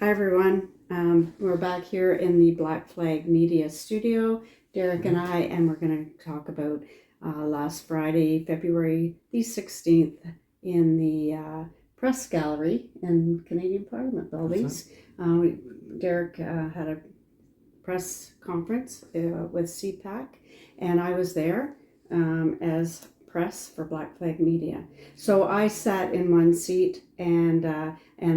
Hi everyone, we're back here in the Black Flag Media Studio, Derek and I, and we're going to talk about last Friday, February the 16th in the press gallery in Canadian Parliament buildings. Derek had a press conference with CPAC, and I was there as press for Black Flag Media. So I sat in one seat and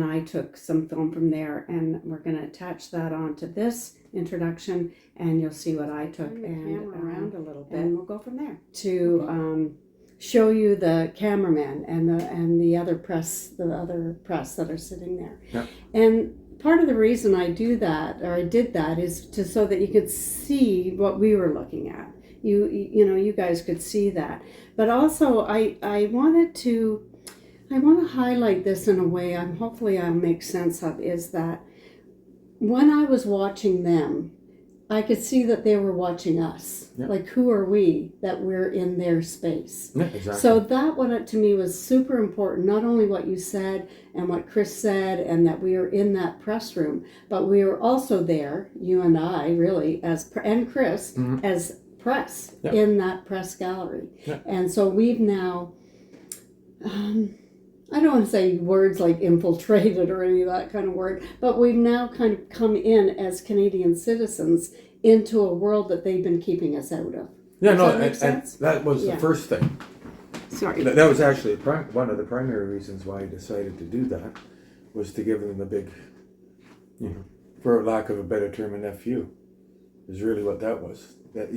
I took some film from there, and we're going to attach that onto this introduction, and you'll see what I took and around a little bit, and we'll go from there to show you the cameraman and the other press that are sitting there. Yeah. And part of the reason I did that is so that you could see what we were looking at. You guys could see that, but also I want to highlight this in a way hopefully I'll make sense of, is that when I was watching them, I could see that they were watching us. Yeah. Like, who are we that we're in their space? Yeah, exactly. So that one to me was super important. Not only what you said and what Chris said, and that we were in that press room, but we were also there, you and I, really, and Chris, mm-hmm. as press, yep. in that press gallery. Yep. And so we've now, I don't want to say words like infiltrated or any of that kind of word, but we've now kind of come in as Canadian citizens into a world that they've been keeping us out of. Yeah, Does and that was the first thing. Sorry. That was actually one of the primary reasons why I decided to do that, was to give them a big, for lack of a better term, an FU, is really what that was. That,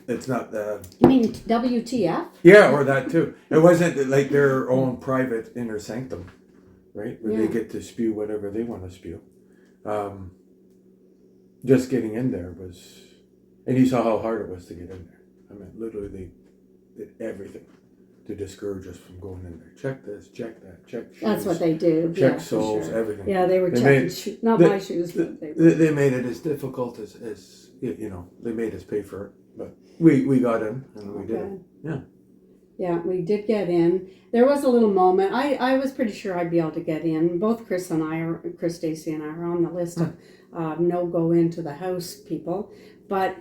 it's not the... You mean WTF? Yeah, or that too. It wasn't like their own private inner sanctum, right? Where they get to spew whatever they want to spew. Just getting in there was... And you saw how hard it was to get in there. I mean, literally they did everything to discourage us from going in there. Check this, check that, check shoes. That's what they do. Check soles, everything. Yeah, they were checking my shoes. But they made it as difficult as they made us pay for it. But we got in, and we did it. Yeah. Yeah, we did get in. There was a little moment. I was pretty sure I'd be able to get in. Both Chris, Dacey and I are on the list of no go into the house people. But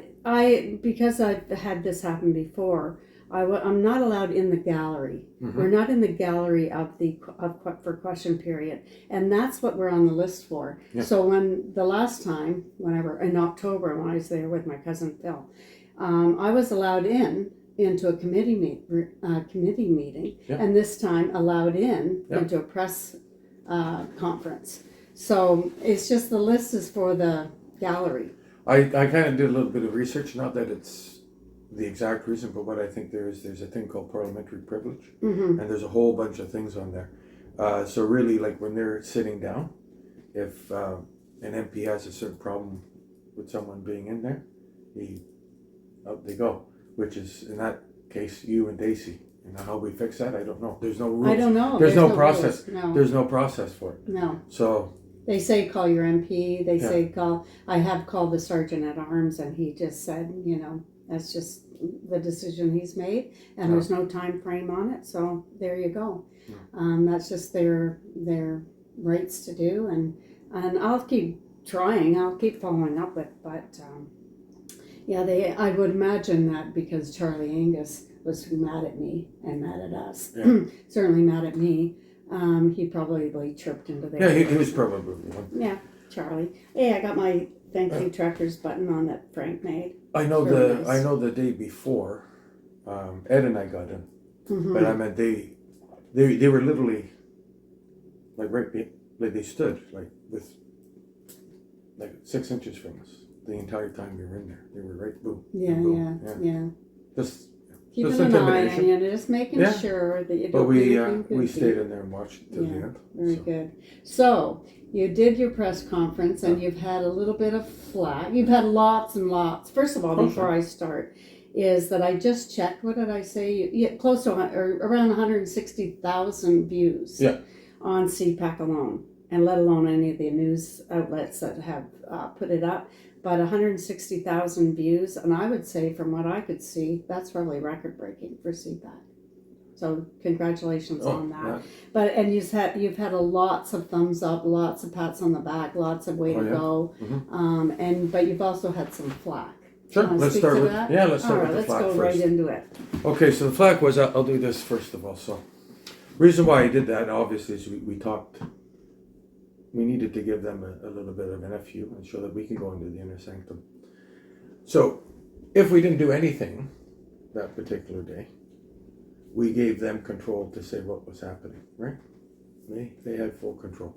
because I've had this happen before, I'm not allowed in the gallery. Mm-hmm. We're not in the gallery for question period, and that's what we're on the list for. Yeah. So when the last time, in October, when I was there with my cousin Phil, I was allowed into a committee meeting, yeah. and this time allowed into a press conference. So it's just the list is for the gallery. I kind of did a little bit of research, not that it's the exact reason, but what I think there's a thing called parliamentary privilege, mm-hmm. and there's a whole bunch of things on there. So really, like when they're sitting down, if an MP has a certain problem with someone being in there, out they go. Which is in that case you and Dacey. How we fix that, I don't know. There's no rules. I don't know. There's no process. No. There's no process for it. No. So they say call your MP. They say call. I have called the sergeant at arms, and he just said, that's just the decision he's made, and there's no time frame on it. So there you go. Yeah. That's just their rights to do, and I'll keep trying. I'll keep following up with, but. I would imagine that because Charlie Angus was mad at me and mad at us, certainly mad at me, he probably chirped into there. Yeah, he was probably one. Yeah, Charlie. Hey, I got my thank you Truckers button on that Frank made. I know the day before, Ed and I got in, mm-hmm. but I meant they were literally like they stood with 6 inches from us. The entire time we were in there, they were right. Boom. Yeah. Just keeping an eye on you, just making sure that you don't. But we stayed in there and watched till the end. Very good. So you did your press conference, and you've had a little bit of flack. You've had lots and lots. First of all, before I start, is that I just checked. What did I say? Close to or around 160,000 views on CPAC alone, and let alone any of the news outlets that have put it up. But 160,000 views, and I would say from what I could see, that's probably record-breaking for CPAC. So congratulations on that. Yeah. But and you've had a lots of thumbs up, lots of pats on the back, lots of way to go. But you've also had some flack. Sure. Let's start with that? let's start All right, with the let's flack go first. right into it. Okay, so the flack was I'll do this first of all. So, reason why I did that obviously is we talked. We needed to give them a little bit of an FU and show that we can go into the inner sanctum. So, if we didn't do anything that particular day, we gave them control to say what was happening, right? They had full control.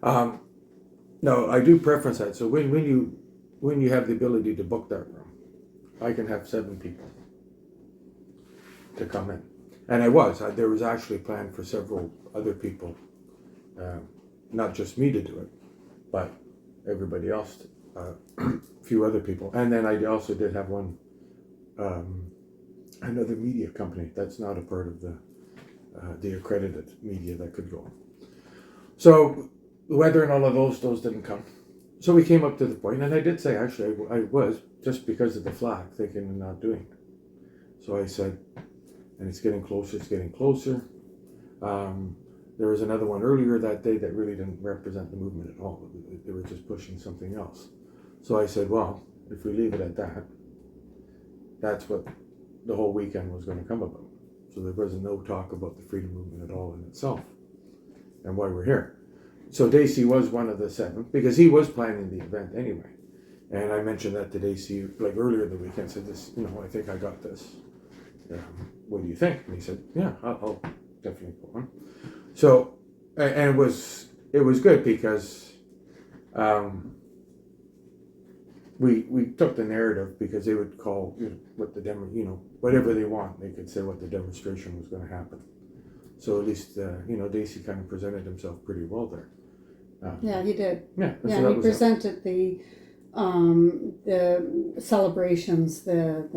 Now, I do preference that. So when you have the ability to book that room, I can have 7 people to come in. And there was actually a plan for several other people, not just me to do it, but everybody else, a few other people. And then I also did have one, another media company that's not a part of the accredited media that could go. So weather and all of those didn't come. So we came up to the point, and I did say actually I was, just because of the flack, thinking of not doing it. So I said, and it's getting closer. There was another one earlier that day that really didn't represent the movement at all. They were just pushing something else. So I said, well, if we leave it at that, that's what the whole weekend was going to come about. So there wasn't no talk about the freedom movement at all in itself and why we're here. So Dacey was one of the 7 because he was planning the event anyway. And I mentioned that to Dacey like earlier in the weekend, said this, I think I got this. What do you think? And he said, yeah, I'll definitely put one. So, and it was good because we took the narrative because they would call what the demo, whatever they want, they could say what the demonstration was going to happen. So at least Dacey kind of presented himself pretty well there. Yeah, he did. Yeah, so he presented the celebrations, the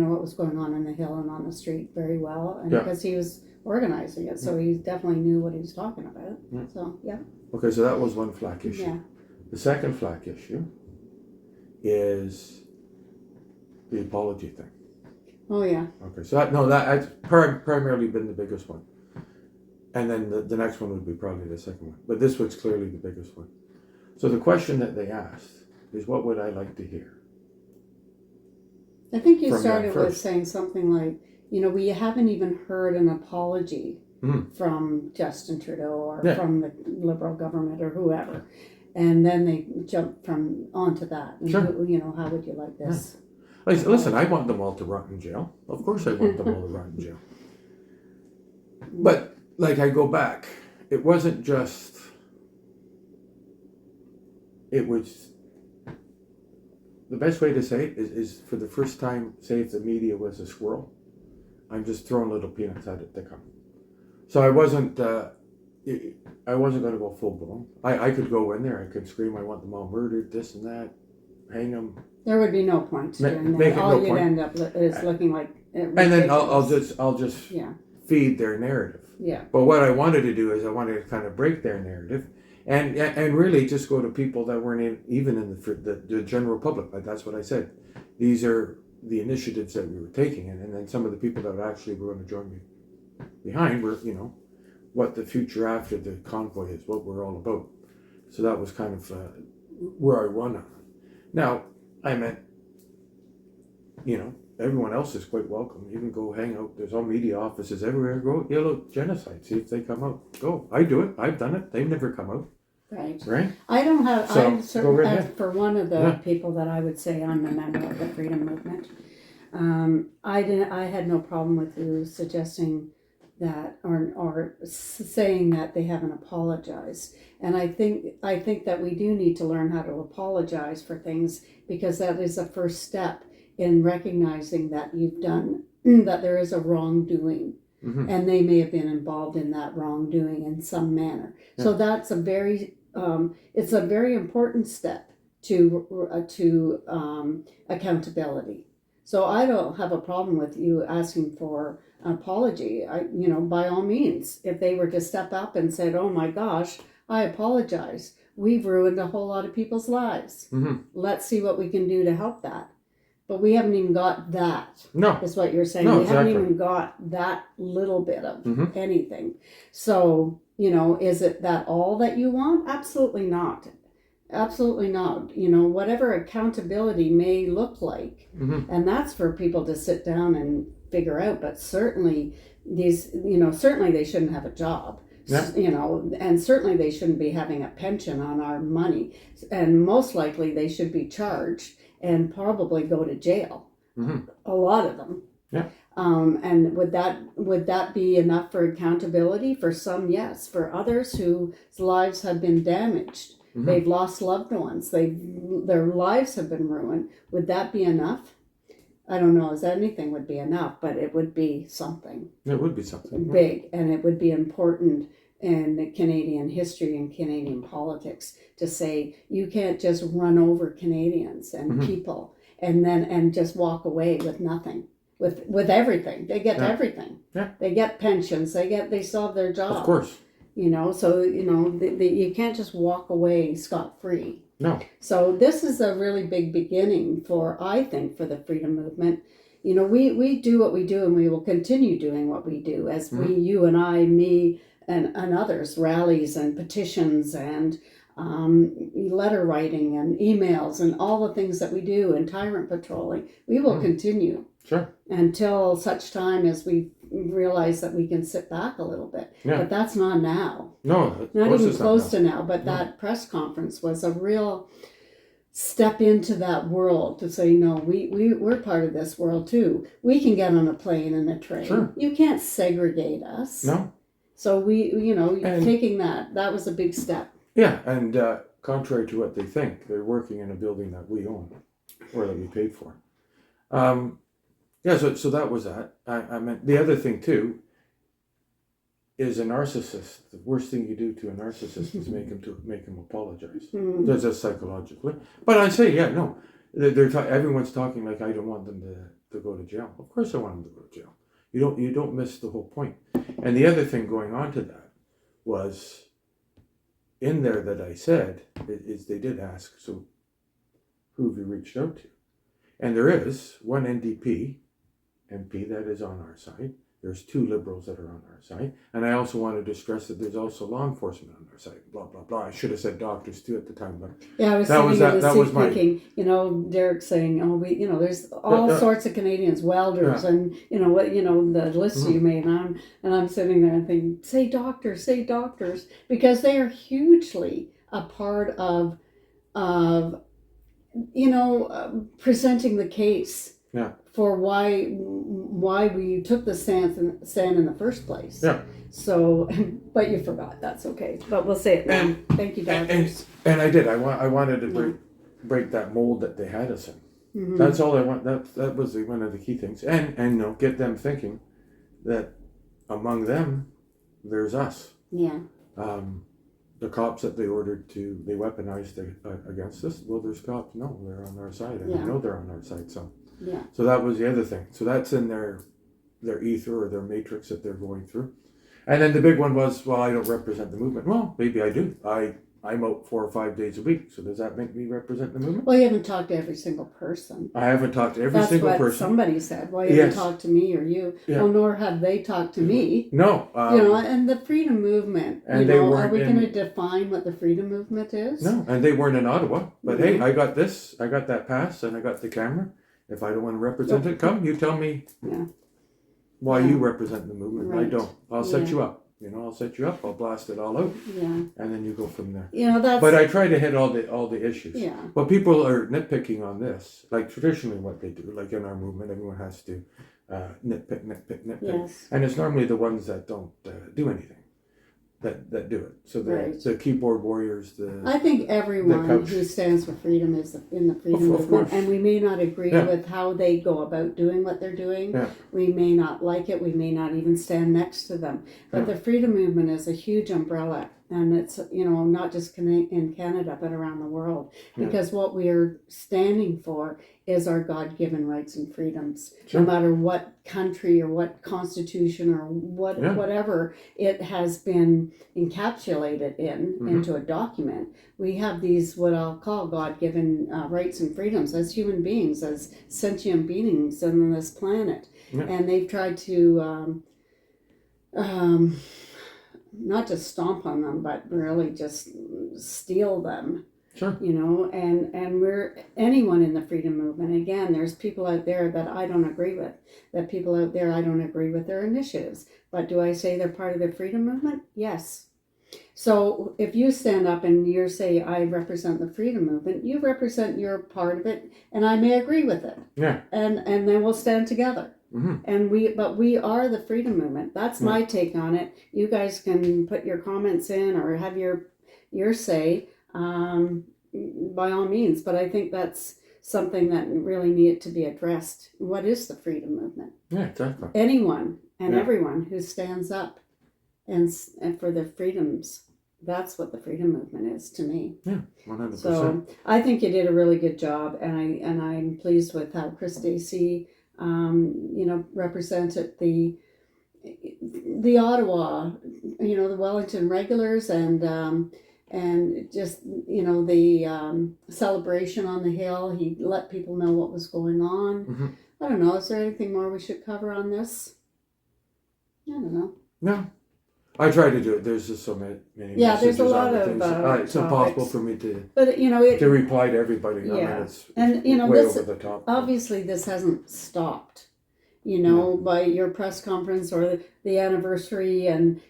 what was going on in the hill and on the street very well, and because he was organizing it, so he definitely knew what he was talking about. So yeah. Okay, so that was one flack issue. Yeah. The second flack issue is the apology thing. Oh yeah. Okay, so that's primarily been the biggest one, and then the next one would be probably the second one, but this was clearly the biggest one. So the question that they asked is, what would I like to hear? I think you started with saying something like, we haven't even heard an apology from Justin Trudeau or from the Liberal government or whoever. And then they jumped onto that. And sure. How would you like this? Yeah. Listen, I want them all to rot in jail. Of course I want them all to rot in jail. But, I go back. It wasn't just... It was... The best way to say it is for the first time, say if the media was a squirrel, I'm just throwing little peanuts at it to come. So I wasn't going to go full blown. I could go in there, I could scream, I want them all murdered, this and that, hang them. There would be no point doing that. All you'd end up is looking like ridiculous. And then I'll just feed their narrative. Yeah. But what I wanted to do is I wanted to kind of break their narrative. And really just go to people that weren't even in the general public. Like that's what I said. These are the initiatives that we were taking, and then some of the people that actually were going to join me behind were, what the future after the convoy is, what we're all about. So that was kind of where I won on. Now, I meant, everyone else is quite welcome. You can go hang out. There's all media offices everywhere. Go yellow genocide. See if they come out. Go. I do it. I've done it. They've never come out. Right. I don't have. So, I'm certainly for one of the people that I would say I'm a member of the freedom movement. I had no problem with you suggesting that or saying that they haven't apologized. And I think that we do need to learn how to apologize for things, because that is the first step in recognizing that you've done that there is a wrongdoing. Mm-hmm. And they may have been involved in that wrongdoing in some manner. Yeah. So that's it's a very important step to accountability. So I don't have a problem with you asking for an apology. By all means, if they were to step up and said, "Oh my gosh, I apologize. We've ruined a whole lot of people's lives. Mm-hmm. Let's see what we can do to help that." But we haven't even got that. No. Is what you're saying. No, We haven't exactly. even got that little bit of Mhm. anything. So, is it that all that you want? Absolutely not. Absolutely not. Whatever accountability may look like. Mhm. And that's for people to sit down and figure out. But certainly certainly they shouldn't have a job. Yeah. And certainly they shouldn't be having a pension on our money. And most likely they should be charged and probably go to jail. Mhm. A lot of them. Yeah. And would that be enough for accountability? For some, yes. For others whose lives have been damaged, Mhm. they've lost loved ones, their lives have been ruined. Would that be enough? I don't know as anything would be enough, but it would be something It would be something big, and it would be important in Canadian history and Canadian politics to say you can't just run over Canadians and Mhm. people and just walk away with nothing. With everything, they get Yeah. everything. Yeah. They get pensions. They still have their job. Of course. So you can't just walk away scot free. No. So this is a really big beginning I think, for the freedom movement. We do what we do, and we will continue doing what we do as Mhm. you and I, me, and others, rallies and petitions and letter writing and emails and all the things that we do and tyrant patrolling. We will continue. Sure. Until such time as we realize that we can sit back a little bit. Yeah. But that's not now. No. Not even close to to now. But that press conference was a real step into that world to say, no, we're part of this world too. We can get on a plane and a train. Sure. You can't segregate us. No. So taking that was a big step. Yeah, and contrary to what they think, they're working in a building that we own or that we paid for. Yeah, so that was that. I meant the other thing too is a narcissist. The worst thing you do to a narcissist is make him apologize. That's just psychologically. But I say, yeah, no. Everyone's talking like I don't want them to go to jail. Of course I want them to go to jail. You don't miss the whole point. And the other thing going on to that was in there that I said is they did ask, so who have you reached out to? And there is one NDP MP that is on our side. There's 2 Liberals that are on our side. And I also wanted to stress that there's also law enforcement on our side. Blah, blah, blah. I should have said doctors too at the time. But yeah, I was that was sitting in that the was seat my... thinking, Derek saying, there's all sorts of Canadians, welders, and the list you made. And I'm sitting there and thinking, say doctors, because they are hugely a part of presenting the case. Yeah. For why we took the stand in the first place. Yeah. So, but you forgot. That's okay. But we'll say it now. Thank you, doctors. And I did. I wanted to break that mold that they had us in. Mm-hmm. That's all I want. That was one of the key things. And get them thinking that among them, there's us. Yeah. The cops that they weaponized against us. Well, there's cops. No, they're on our side, and I know they're on our side. So. Yeah. So that was the other thing. So that's in their ether or their matrix that they're going through. And then the big one was, well, I don't represent the movement. Well, maybe I do. I'm out 4 or 5 days a week. So does that make me represent the movement? Well, you haven't talked to every single person. I haven't talked to every single person. That's what somebody said. Well, you haven't talked to me or you. Yeah. Well, nor have they talked to me. No. And the freedom movement, are we going to define what the freedom movement is? No, and they weren't in Ottawa. But hey, I got this. I got that pass and I got the camera. If I don't want to represent it, come. You tell me why you represent the movement. Right. I don't. I'll set you up. I'll set you up. I'll blast it all out. Yeah. And then you go from there. But I try to hit all the issues. Yeah. But people are nitpicking on this. Like traditionally what they do, like in our movement, everyone has to nitpick. Yes. And it's normally the ones that don't do anything. That do it. So the keyboard warriors, I think everyone who stands for freedom is in the freedom movement. And we may not agree with how they go about doing what they're doing. Yeah. We may not like it. We may not even stand next to them. But the freedom movement is a huge umbrella And it's, not just in Canada, but around the world. Because what we are standing for is our God-given rights and freedoms. Sure. No matter what country or what constitution or whatever it has been encapsulated into a document, we have these, what I'll call God-given rights and freedoms as human beings, as sentient beings on this planet. Yeah. And they've tried to not just stomp on them, but really just steal them. Sure. And we're anyone in the freedom movement. Again, there's people out there that I don't agree with. That people out there I don't agree with their initiatives. But do I say they're part of the freedom movement? Yes. So if you stand up and you say I represent the freedom movement, you represent your part of it, and I may agree with it. Yeah. And then we'll stand together. Mm-hmm. And we are the freedom movement. That's my take on it. You guys can put your comments in or have your say, by all means. But I think that's something that really needed to be addressed. What is the freedom movement? Yeah, exactly. Anyone and everyone who stands up and for their freedoms. That's what the freedom movement is to me. Yeah, 100%. So I think you did a really good job, and I'm pleased with how Dacey represented the Ottawa, the Wellington regulars, and just the celebration on the Hill. He let people know what was going on. Mm-hmm. I don't know. Is there anything more we should cover on this? I don't know. No. I try to do it. There's just so many there's a lot of it's impossible for me to reply to everybody. Yeah. I mean, it's way this, over the top. Obviously, this hasn't stopped. By your press conference or the anniversary, and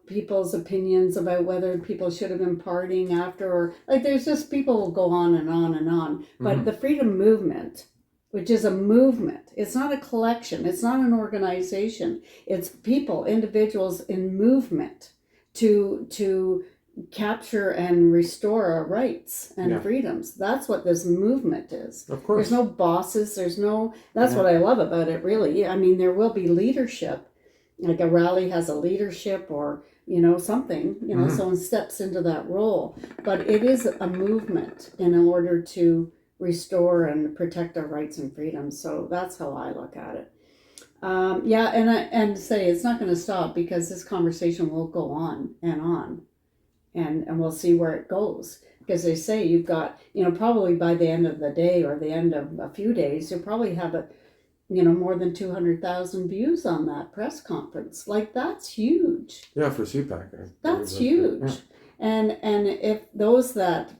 people's opinions about whether people should have been partying after, or there's just people will go on and on and on. But the freedom movement, which is a movement. It's not a collection. It's not an organization. It's people, individuals in movement to capture and restore our rights and freedoms. That's what this movement is. Of course. There's no bosses. That's what I love about it, really. I mean, there will be leadership. Like a rally has a leadership or, something, someone steps into that role. But it is a movement in order to restore and protect our rights and freedoms. So that's how I look at it. And say it's not going to stop, because this conversation will go on, and we'll see where it goes. Because they say you've got, probably by the end of the day or the end of a few days, you'll probably have more than 200,000 views on that press conference. That's huge. Yeah, for CPAC. That's huge. Yeah. And if those that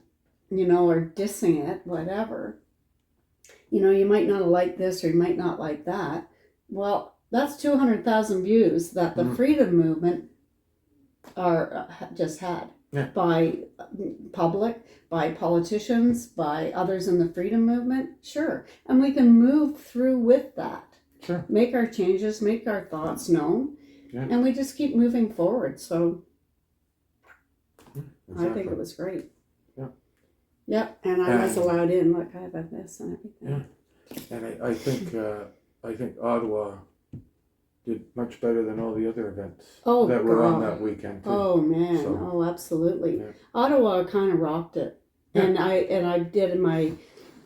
are dissing it, whatever, you might not like this or you might not like that. Well, that's 200,000 views that the freedom movement just had by public, by politicians, by others in the freedom movement. Sure. And we can move through with that. Sure. Make our changes, make our thoughts known, and we just keep moving forward. So exactly. I think it was great. Yep, and I was allowed in. Look, I have this and everything. Yeah, and I think Ottawa did much better than all the other events that were on that weekend too. Oh man, absolutely. Yeah. Ottawa kind of rocked it, and I did my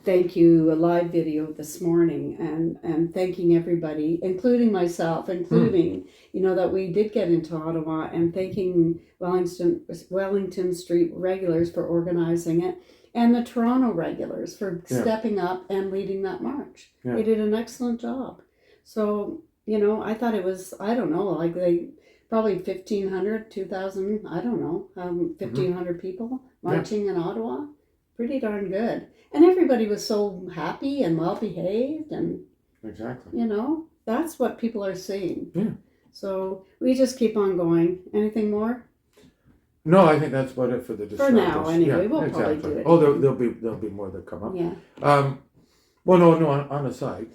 thank you live video this morning, and thanking everybody, including myself, including that we did get into Ottawa, and thanking Wellington Street regulars for organizing it. And the Toronto regulars for stepping up and leading that march. Yeah. They did an excellent job. So, I thought it was, I don't know, probably 1,500, 2,000, I don't know, 1,500 people marching in Ottawa. Pretty darn good. And everybody was so happy and well behaved, and exactly. That's what people are seeing. Yeah. So we just keep on going. Anything more? No, I think that's about it for the distractors. For now, anyway. We'll probably do it. Oh, there'll be more that come up. Yeah. Well, no. On a side,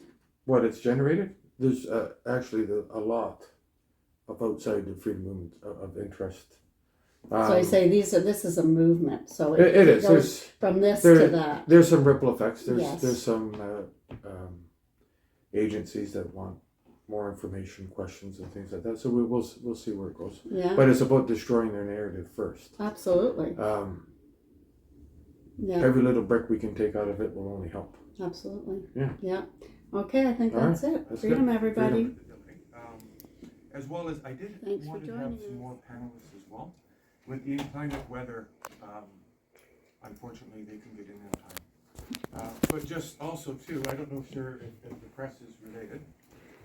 what it's generated, there's actually a lot of outside the freedom movement of interest. So I say this is a movement. So it is. Goes from this to that. There's some ripple effects. There's some agencies that want more information, questions, and things like that. So we'll see where it goes. Yeah. But it's about destroying their narrative first. Absolutely. Yeah. Every little brick we can take out of it will only help. Absolutely. Yeah. Yeah. Okay, I think that's it. That's Freedom, good. everybody. Freedom. As well as I did Thanks want for to have joining some us. more panelists as well. With the inclement weather, unfortunately they can get in time. But just also too, I don't know if the press is related.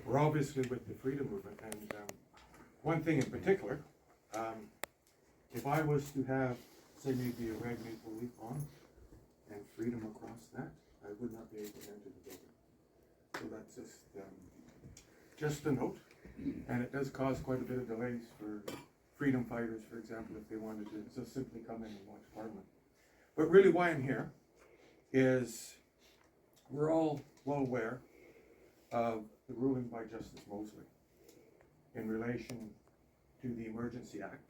We're obviously with the freedom movement, and one thing in particular, if I was to have, say, maybe a red maple leaf on and freedom across that, I would not be able to enter the building. So that's just a note, and it does cause quite a bit of delays for freedom fighters, for example, if they wanted to just simply come in and watch Parliament. But really why I'm here is we're all well aware of the ruling by Justice Mosley in relation to the Emergency Act,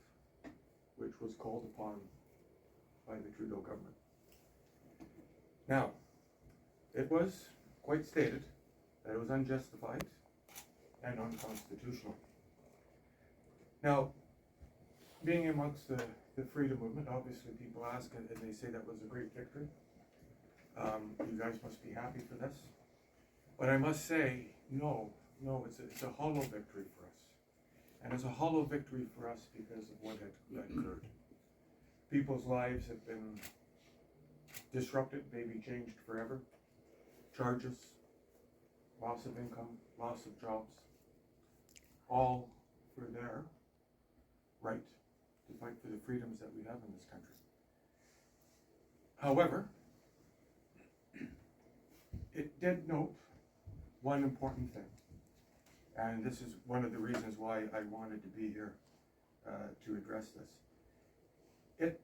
which was called upon by the Trudeau government. Now, it was quite stated that it was unjustified and unconstitutional. Now, being amongst the freedom movement, obviously people ask and they say that was a great victory. You guys must be happy for this. But I must say, no, it's a hollow victory for us. And it's a hollow victory for us because of what had occurred. People's lives have been disrupted, maybe changed forever. Charges, loss of income, loss of jobs, all for their right to fight for the freedoms that we have in this country. However, it did note one important thing, and this is one of the reasons why I wanted to be here to address this. It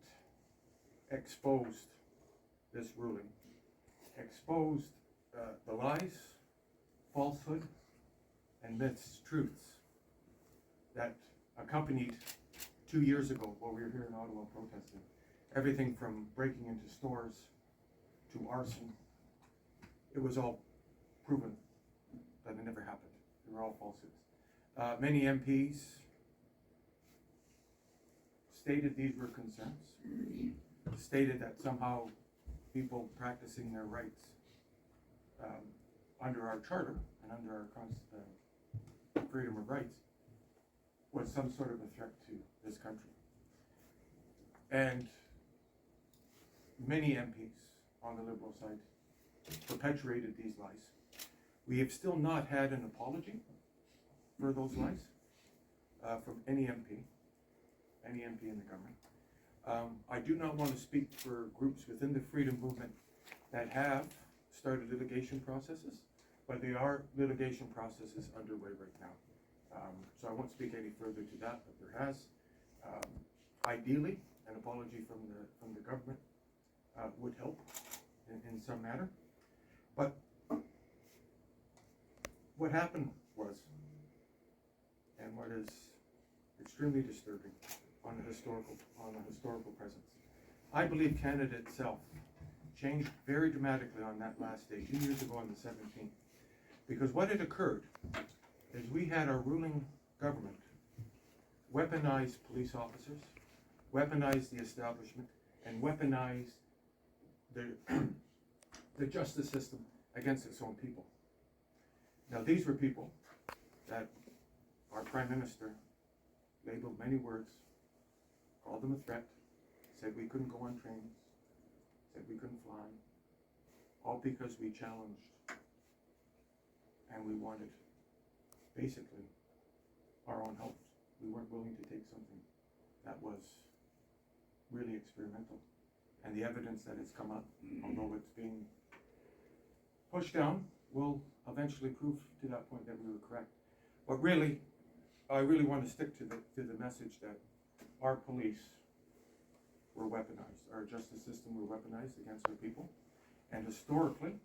exposed this ruling, exposed the lies, falsehood, and mistruths that accompanied 2 years ago while we were here in Ottawa protesting. Everything from breaking into stores to arson. It was all proven that it never happened. They were all falsehoods. Many MPs stated these were concerns, stated that somehow people practicing their rights under our charter and under our freedom of rights was some sort of a threat to this country. And many MPs on the Liberal side perpetuated these lies. We have still not had an apology for those lies from any MP in the government. I do not want to speak for groups within the freedom movement that have started litigation processes, but there are litigation processes underway right now. So I won't speak any further to that, but there has. Ideally, an apology from the government would help in some manner. But what happened was, and what is extremely disturbing on the historical presence, I believe Canada itself changed very dramatically on that last day, 2 years ago on the 17th. Because what had occurred is we had our ruling government weaponize police officers, weaponize the establishment, and weaponize the justice system against its own people. Now these were people that our Prime Minister labeled many words, called them a threat, said we couldn't go on trains, said we couldn't fly, all because we challenged and we wanted basically our own health. We weren't willing to take something that was really experimental. And the evidence that has come up, although it's being pushed down, will eventually prove to that point that we were correct. But really, I really want to stick to the message that our police were weaponized, our justice system were weaponized against our people. And historically,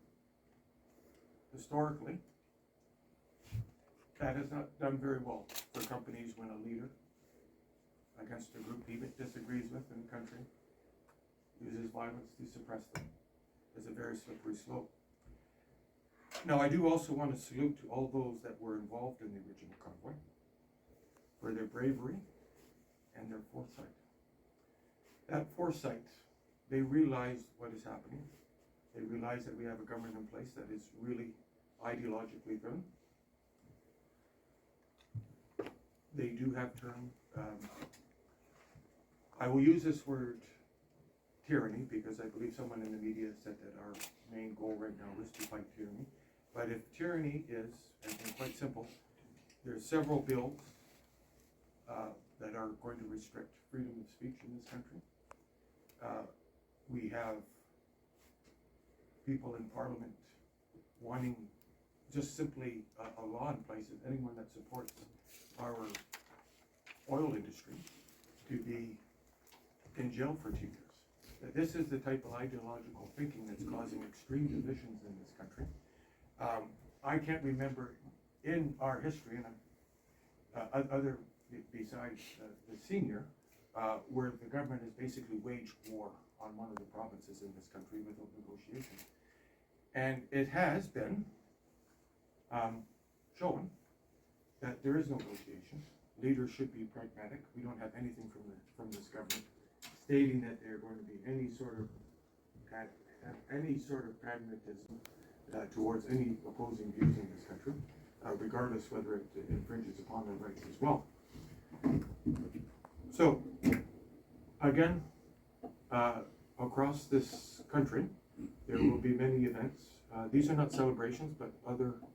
that has not done very well for companies when a leader against a group he disagrees with in the country uses violence to suppress them. It's a very slippery slope. Now, I do also want to salute to all those that were involved in the original convoy for their bravery and their foresight. That foresight, they realized what is happening. They realize that we have a government in place that is really ideologically driven. They do have turned, I will use this word tyranny because I believe someone in the media said that our main goal right now is to fight tyranny. But if tyranny is, and quite simple, there's several bills that are going to restrict freedom of speech in this country. We have people in Parliament wanting just simply a law in place that anyone that supports our oil industry to be in jail for 2 years. This is the type of ideological thinking that's causing extreme divisions in this country. I can't remember in our history, and other besides the senior, where the government has basically waged war on one of the provinces in this country without negotiation. And it has been shown that there is no negotiation. Leaders should be pragmatic. We don't have anything from this government stating that they're going to be any sort of pragmatism towards any opposing views in this country, regardless whether it infringes upon their rights as well. So, again, across this country, there will be many events. These are not celebrations, but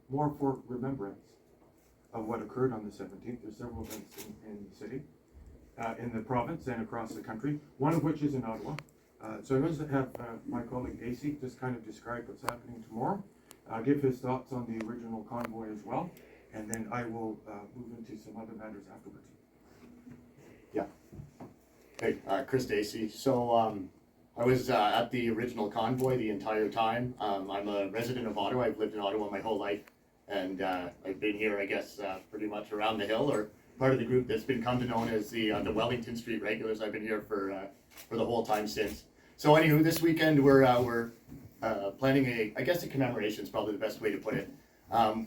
more for remembrance of what occurred on the 17th. There's several events in the city, in the province, and across the country, one of which is in Ottawa. So I'm going to have my colleague Dacey just kind of describe what's happening tomorrow, give his thoughts on the original convoy as well, and then I will move into some other matters afterwards. Yeah. Hey, Chris Dacey. So I was at the original convoy the entire time. I'm a resident of Ottawa. I've lived in Ottawa my whole life, and I've been here, I guess, pretty much around the hill, or part of the group that's been come to known as the Wellington Street regulars. I've been here for the whole time since. So anywho, this weekend we're planning I guess a commemoration is probably the best way to put it.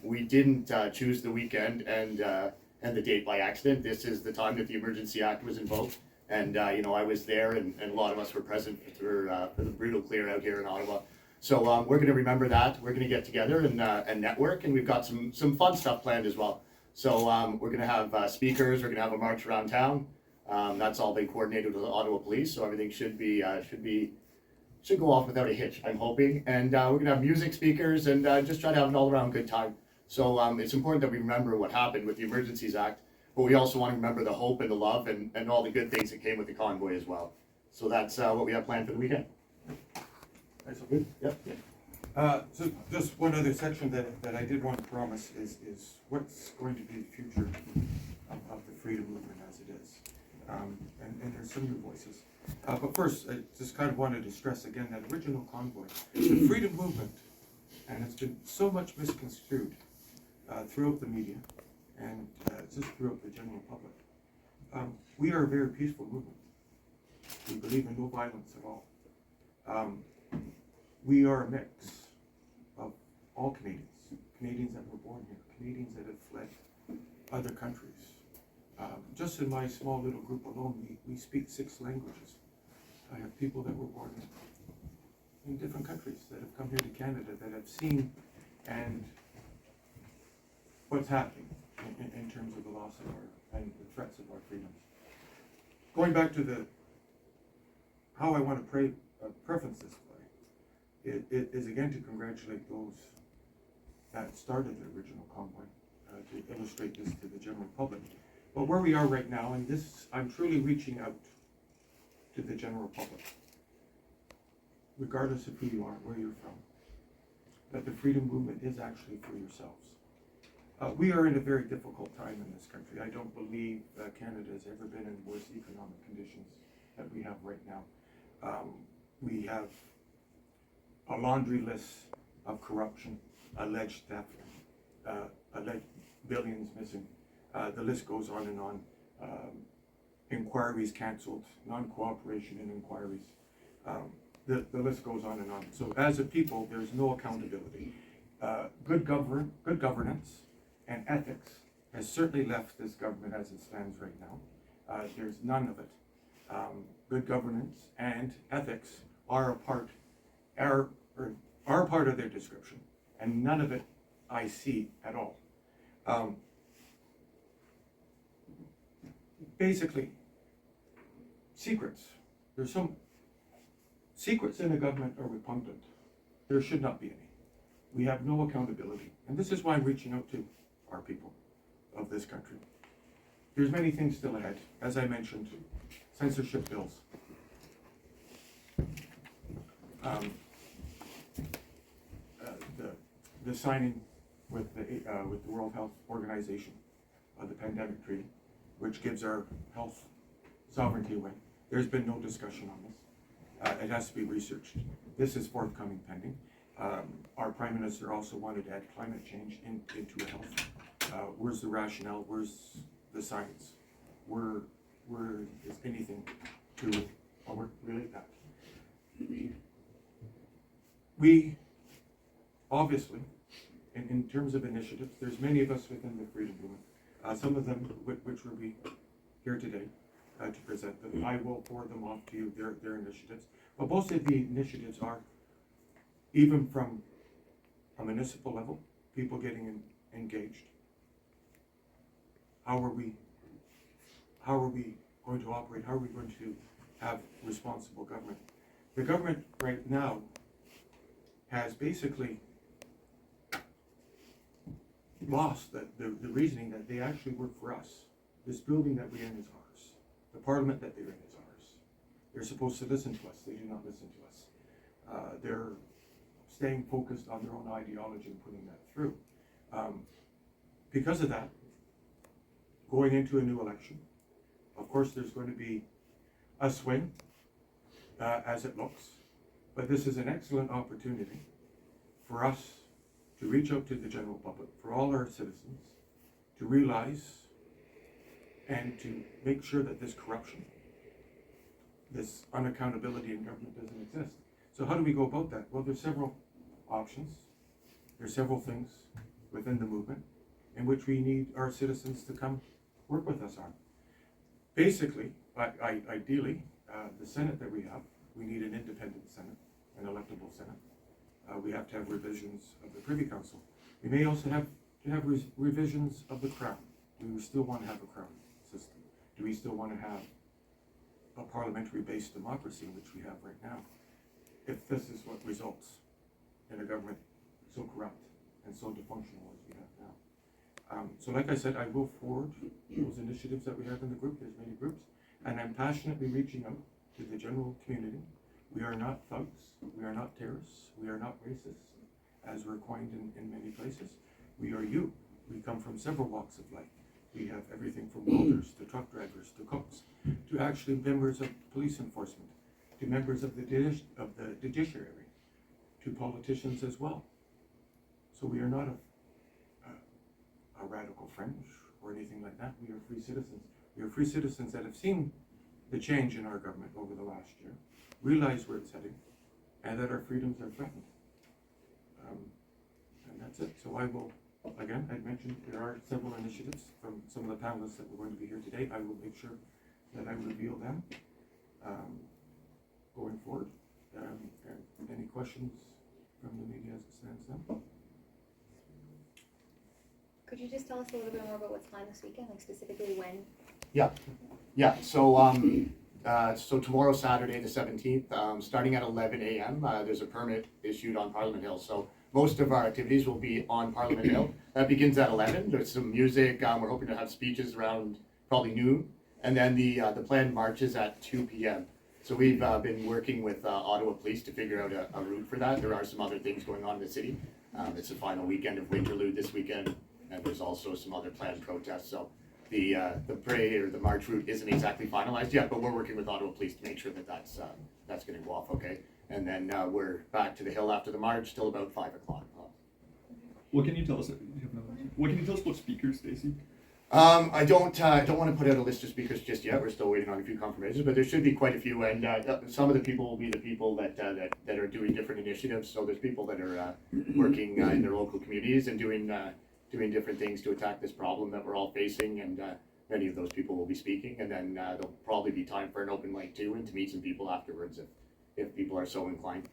We didn't choose the weekend and the date by accident. This is the time that the Emergency Act was invoked. And, I was there, and a lot of us were present for the brutal clear out here in Ottawa. So we're going to remember that. We're going to get together and network, and we've got some fun stuff planned as well. So we're going to have speakers. We're going to have a march around town. That's all been coordinated with the Ottawa Police, so everything should go off without a hitch, I'm hoping. And we're going to have music speakers and just try to have an all-around good time. So it's important that we remember what happened with the Emergencies Act. But we also want to remember the hope and the love and all the good things that came with the convoy as well. So that's what we have planned for the weekend. That's all good? Yep. So just one other section that I did want to promise is what's going to be the future of the freedom movement as it is. And there's some new voices. But first, I just kind of wanted to stress again that original convoy, the freedom movement, and it's been so much misconstrued throughout the media, and just throughout the general public. We are a very peaceful movement. We believe in no violence at all. We are a mix of all Canadians, Canadians that were born here, Canadians that have fled other countries. Just in my small little group alone, we speak 6 languages. I have people that were born in different countries that have come here to Canada, that have seen and what's happening in terms of the loss of and the threats of our freedoms. Going back to how I want to preference this play, it is again to congratulate those that started the original convoy, to illustrate this to the general public. But where we are right now, and this, I'm truly reaching out to the general public, regardless of who you are, where you're from, that the freedom movement is actually for yourselves. We are in a very difficult time in this country. I don't believe Canada has ever been in worse economic conditions that we have right now. We have a laundry list of corruption, alleged theft, alleged billions missing. The list goes on and on. Inquiries cancelled, non-cooperation in inquiries. The list goes on and on. So as a people, there's no accountability. good governance and ethics has certainly left this government as it stands right now. There's none of it. Good governance and ethics are a part of their description, and none of it I see at all. Basically, secrets. There's some secrets in the government are repugnant. There should not be any. We have no accountability, and this is why I'm reaching out to our people of this country. There's many things still ahead, as I mentioned, censorship bills. The signing with the World Health Organization of the pandemic treaty, which gives our health sovereignty away. There's been no discussion on this. It has to be researched. This is forthcoming pending. Our Prime Minister also wanted to add climate change into health. Where's the rationale? Where's the science? Where is anything to relate that? We obviously, in terms of initiatives, there's many of us within the Freedom Movement. Some of them which will be here today to present them. I will forward them off to you, their initiatives. But most of the initiatives are, even from a municipal level, people getting engaged. How are we going to operate? How are we going to have responsible government? The government right now has basically lost the reasoning that they actually work for us. This building that we're in is ours. The parliament that they're in is ours. They're supposed to listen to us. They do not listen to us. They're staying focused on their own ideology and putting that through. Because of that, going into a new election, of course there's going to be a swing, as it looks, but this is an excellent opportunity for us to reach out to the general public, for all our citizens, to realize and to make sure that this corruption, this unaccountability in government doesn't exist. So how do we go about that? Well, there's several options. There's several things within the movement in which we need our citizens to come work with us on. Basically, ideally, the Senate that we have, we need an independent Senate, an electable Senate. We have to have revisions of the Privy Council. We may also have to have revisions of the Crown. Do we still want to have a Crown system? Do we still want to have a parliamentary-based democracy, which we have right now? If this is what results in a government so corrupt and so dysfunctional as we have now. So like I said, I will forward those initiatives that we have in the group. There's many groups. And I'm passionately reaching out to the general community. We are not thugs. We are not terrorists. We are not racists, as we're coined in many places. We are you. We come from several walks of life. We have everything from welders to truck drivers to cooks to actually members of police enforcement to members of the judiciary to politicians as well. So we are not a radical fringe or anything like that. We are free citizens. We are free citizens that have seen the change in our government over the last year, realize where it's heading, and that our freedoms are threatened. And that's it. So I will, again, I mentioned there are several initiatives from some of the panelists that were going to be here today. I will make sure that I reveal them going forward. And any questions from the media as it stands now? Could you just tell us a little bit more about what's planned this weekend, like specifically when? Yeah. So tomorrow, Saturday the 17th, starting at 11 a.m., there's a permit issued on Parliament Hill. So most of our activities will be on Parliament Hill. That begins at 11. There's some music. We're hoping to have speeches around probably noon, and then the planned march is at 2 p.m. So we've been working with Ottawa Police to figure out a route for that. There are some other things going on in the city. It's the final weekend of Winterlude this weekend, and there's also some other planned protests. So the parade or the march route isn't exactly finalized yet, but we're working with Ottawa Police to make sure that that's going to go off okay. And then we're back to the Hill after the march till about 5 o'clock. What can you tell us? What can you tell us about speakers, Dacey? I don't want to put out a list of speakers just yet. We're still waiting on a few confirmations, but there should be quite a few. And some of the people will be the people that are doing different initiatives. So there's people that are working in their local communities and doing different things to attack this problem that we're all facing. And many of those people will be speaking. And then there'll probably be time for an open mic too, and to meet some people afterwards if people are so inclined.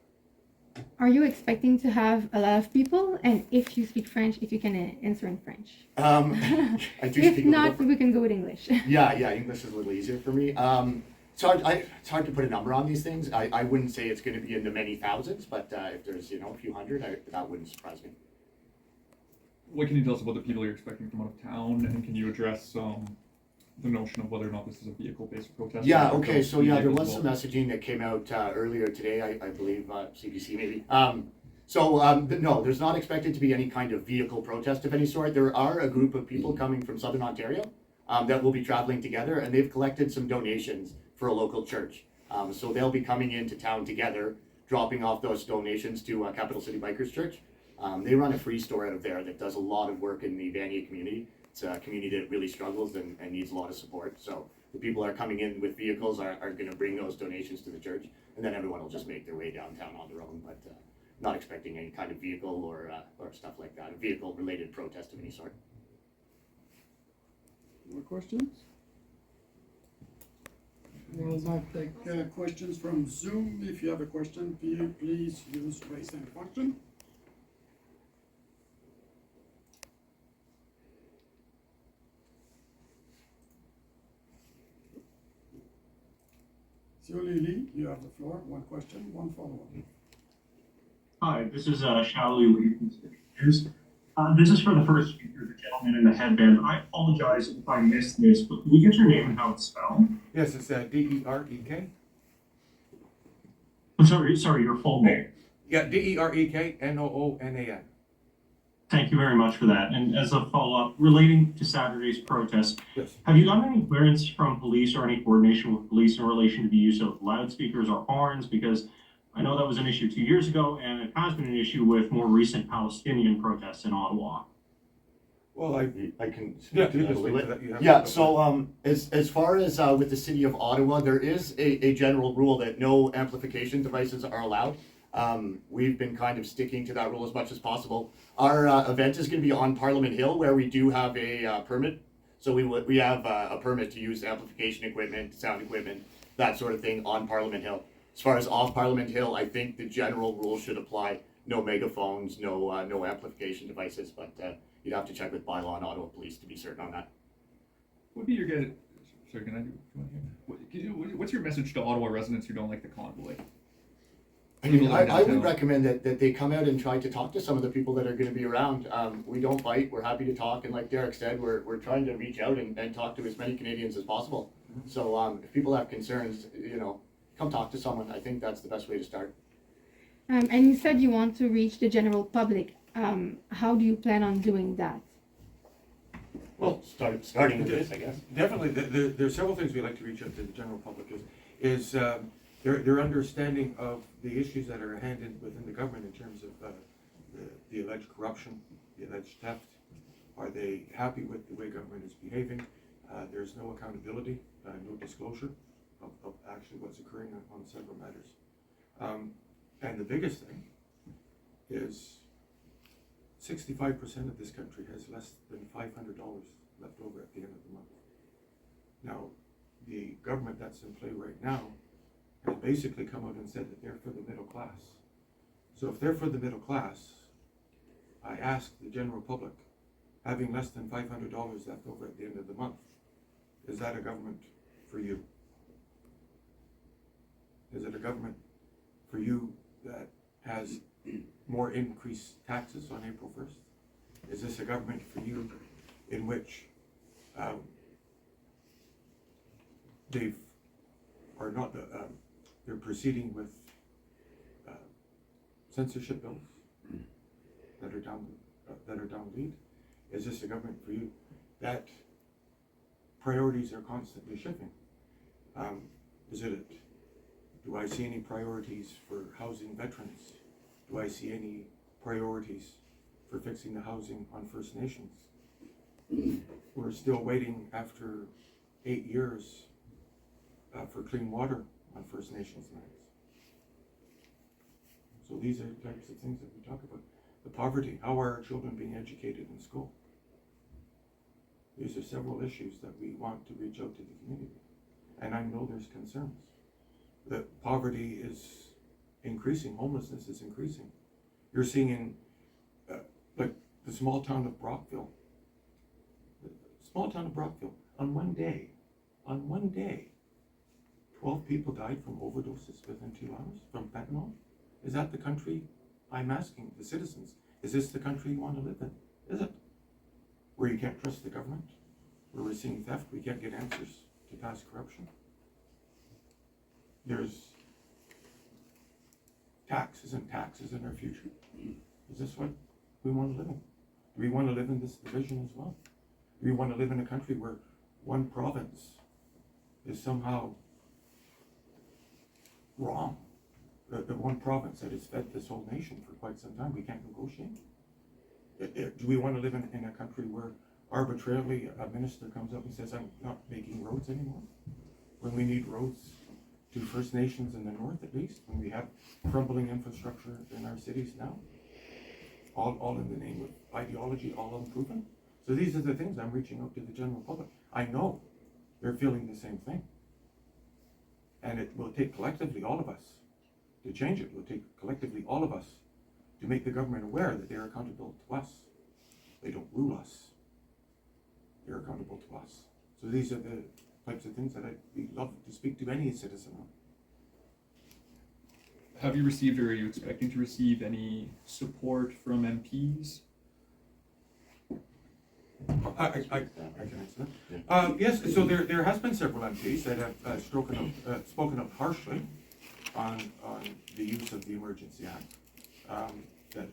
Are you expecting to have a lot of people? And if you speak French, if you can answer in French. I do If speak not, we can go with English. Yeah, English is a little easier for me. It's hard to put a number on these things. I wouldn't say it's going to be in the many thousands, but if there's a few hundred, that wouldn't surprise me. What can you tell us about the people you're expecting from out of town, and can you address the notion of whether or not this is a vehicle-based protest? Yeah, okay, so there was Vehicles some messaging that came out earlier today, I believe, CBC maybe. No, there's not expected to be any kind of vehicle protest of any sort. There are a group of people coming from Southern Ontario that will be traveling together, and they've collected some donations for a local church. So they'll be coming into town together, dropping off those donations to Capital City Bikers Church. They run a free store out of there that does a lot of work in the Vanier community. It's a community that really struggles and needs a lot of support. So the people that are coming in with vehicles are going to bring those donations to the church, and then everyone will just make their way downtown on their own, but not expecting any kind of vehicle or stuff like that, a vehicle-related protest of any sort. More questions? We'll now take questions from Zoom. If you have a question, please use raise hand function. Sioli Lee, you have the floor. One question, one follow-up. Hi, this is Shaoli Lee from Speakers. This is for the first speaker, the gentleman in the headband. I apologize if I missed this, but can you get your name and how it's spelled? Yes, it's D-E-R-E-K. I'm sorry, your full name. Yeah, D-E-R-E-K Noonan. Thank you very much for that. And as a follow-up, relating to Saturday's protest, Yes. have you gotten any clearance from police or any coordination with police in relation to the use of loudspeakers or horns? Because I know that was an issue 2 years ago, and it has been an issue with more recent Palestinian protests in Ottawa. Well, I can speak yeah, to you that a can little speak to bit. that. You have Yeah, to- so as far as with the city of Ottawa, there is a general rule that no amplification devices are allowed. We've been kind of sticking to that rule as much as possible. Our event is going to be on Parliament Hill, where we do have a permit. So we have a permit to use amplification equipment, sound equipment, that sort of thing on Parliament Hill. As far as off Parliament Hill, I think the general rule should apply. No megaphones, no amplification devices, but you'd have to check with bylaw and Ottawa Police to be certain on that. What would be your sorry, can I what's your message to Ottawa residents who don't like the convoy? I mean, People I downtown. would recommend that they come out and try to talk to some of the people that are going to be around. We don't fight. We're happy to talk. And like Derek said, we're trying to reach out and talk to as many Canadians as possible. So if people have concerns, come talk to someone. I think that's the best way to start. And you said you want to reach the general public. How do you plan on doing that? Well, starting with this, I guess. Definitely, there are several things we like to reach out to the general public is their understanding of the issues that are handled within the government in terms of the alleged corruption, the alleged theft. Are they happy with the way government is behaving? There's no accountability, no disclosure of actually what's occurring on several matters. And the biggest thing is 65% of this country has less than $500 left over at the end of the month. Now, the government that's in play right now has basically come out and said that they're for the middle class. So if they're for the middle class, I ask the general public, having less than $500 left over at the end of the month, is that a government for you? Is it a government for you that has more increased taxes on April 1st? Is this a government for you in which they're proceeding with censorship bills that are downbeat? Is this a government for you that priorities are constantly shifting? Do I see any priorities for housing veterans? Do I see any priorities for fixing the housing on First Nations? we're still waiting after 8 years for clean water on First Nations lands. So these are the types of things that we talk about. The poverty, how are our children being educated in school? These are several issues that we want to reach out to the community. And I know there's concerns. That poverty is increasing, homelessness is increasing. You're seeing in like the small town of Brockville, on one day, 12 people died from overdoses within 2 hours from fentanyl. Is that the country? I'm asking the citizens, is this the country you want to live in? Is it? Where you can't trust the government? Where we're seeing theft, we can't get answers to past corruption? There's taxes and taxes in our future. Is this what we want to live in? Do we want to live in this division as well? Do we want to live in a country where one province is somehow wrong? The one province that has fed this whole nation for quite some time, we can't negotiate? Do we want to live in a country where arbitrarily a minister comes up and says, I'm not making roads anymore? When we need roads to First Nations in the north at least, when we have crumbling infrastructure in our cities now, all in the name of ideology, all unproven. So these are the things I'm reaching out to the general public. I know they're feeling the same thing. And it will take collectively all of us to change it. It will take collectively all of us to make the government aware that they are accountable to us. They don't rule us. They're accountable to us. So these are the types of things that I'd love to speak to any citizen on. Have you received or are you expecting to receive any support from MPs? I can answer that. Yes, so there has been several MPs that have spoken up harshly on the use of the Emergency Act. That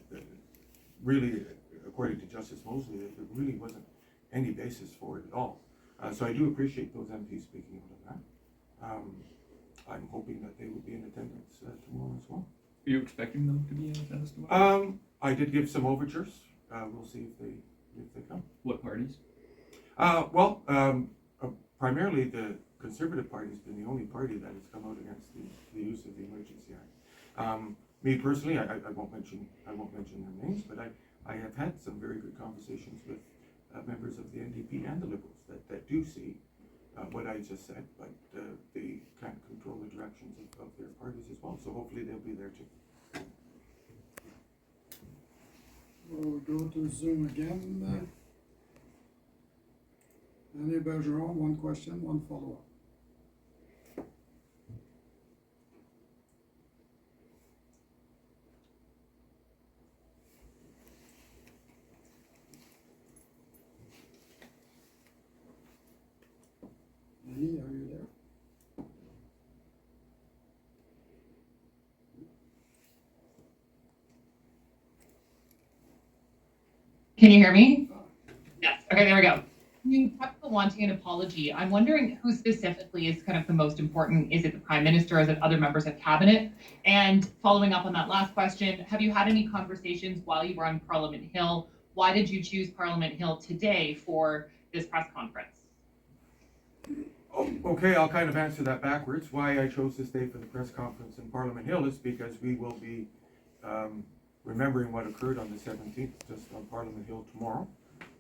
really, according to Justice Mosley, there really wasn't any basis for it at all. So I do appreciate those MPs speaking out on that. I'm hoping that they will be in attendance tomorrow as well. Are you expecting them to be in attendance tomorrow? I did give some overtures. We'll see if they come. What parties? Primarily the Conservative Party has been the only party that has come out against the use of the Emergency Act. Me personally, I won't mention their names, but I have had some very good conversations with members of the NDP and the Liberals that do see what I just said, but they can't control the directions of their parties as well. So hopefully they'll be there too. We'll go to Zoom again. Annie Bergeron, one question, one follow-up. Annie, are you there? Can you hear me? Yes. Okay, there we go. You talked about wanting an apology. I'm wondering who specifically is kind of the most important. Is it the Prime Minister? Is it other members of Cabinet? And following up on that last question, have you had any conversations while you were on Parliament Hill? Why did you choose Parliament Hill today for this press conference? Oh, okay, I'll kind of answer that backwards. Why I chose this day for the press conference in Parliament Hill is because we will be remembering what occurred on the 17th, just on Parliament Hill tomorrow.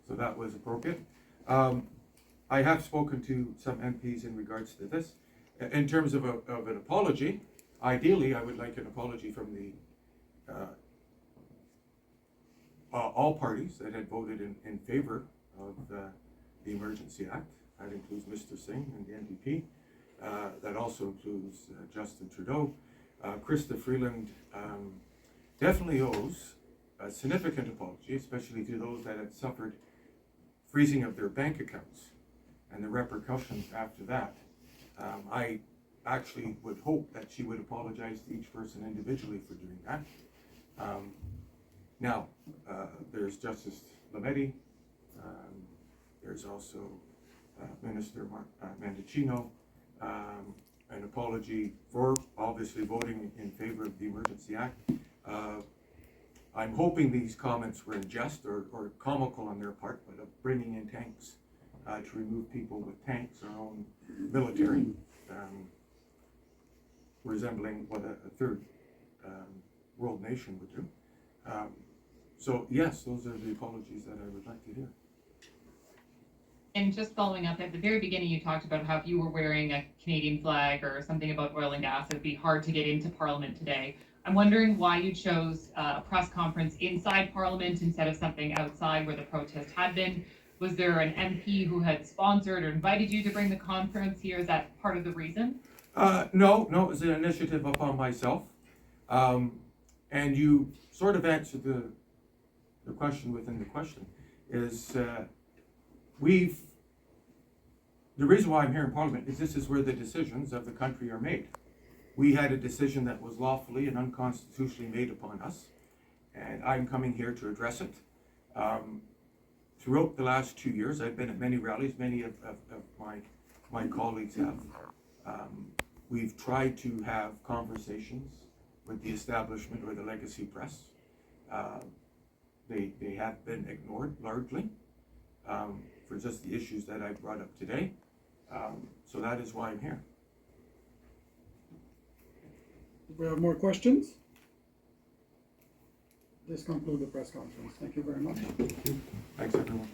So that was appropriate. I have spoken to some MPs in regards to this. In terms of an apology, ideally I would like an apology from the all parties that had voted in favor of the Emergency Act. That includes Mr. Singh and the NDP. That also includes Justin Trudeau. Krista Freeland definitely owes a significant apology, especially to those that had suffered freezing of their bank accounts and the repercussions after that. I actually would hope that she would apologize to each person individually for doing that. Now, there's Justice Lametti. There's also Minister Mendicino. An apology for obviously voting in favor of the Emergency Act. I'm hoping these comments were in jest or comical on their part, but of bringing in tanks to remove people with tanks, our own military, resembling what a third world nation would do. So yes, those are the apologies that I would like to hear. And just following up, at the very beginning, you talked about how if you were wearing a Canadian flag or something about oil and gas, it'd be hard to get into Parliament today. I'm wondering why you chose a press conference inside Parliament instead of something outside where the protest had been. Was there an MP who had sponsored or invited you to bring the conference here? Is that part of the reason? No, it was an initiative upon myself. And you sort of answered the question within the question, is the reason why I'm here in Parliament is this is where the decisions of the country are made. We had a decision that was lawfully and unconstitutionally made upon us, and I'm coming here to address it. Throughout the last 2 years, I've been at many rallies, many of my colleagues have. We've tried to have conversations with the establishment or the legacy press. They have been ignored largely for just the issues that I brought up today. So that is why I'm here. Do we have more questions? This concludes the press conference. Thank you very much. Thanks, everyone.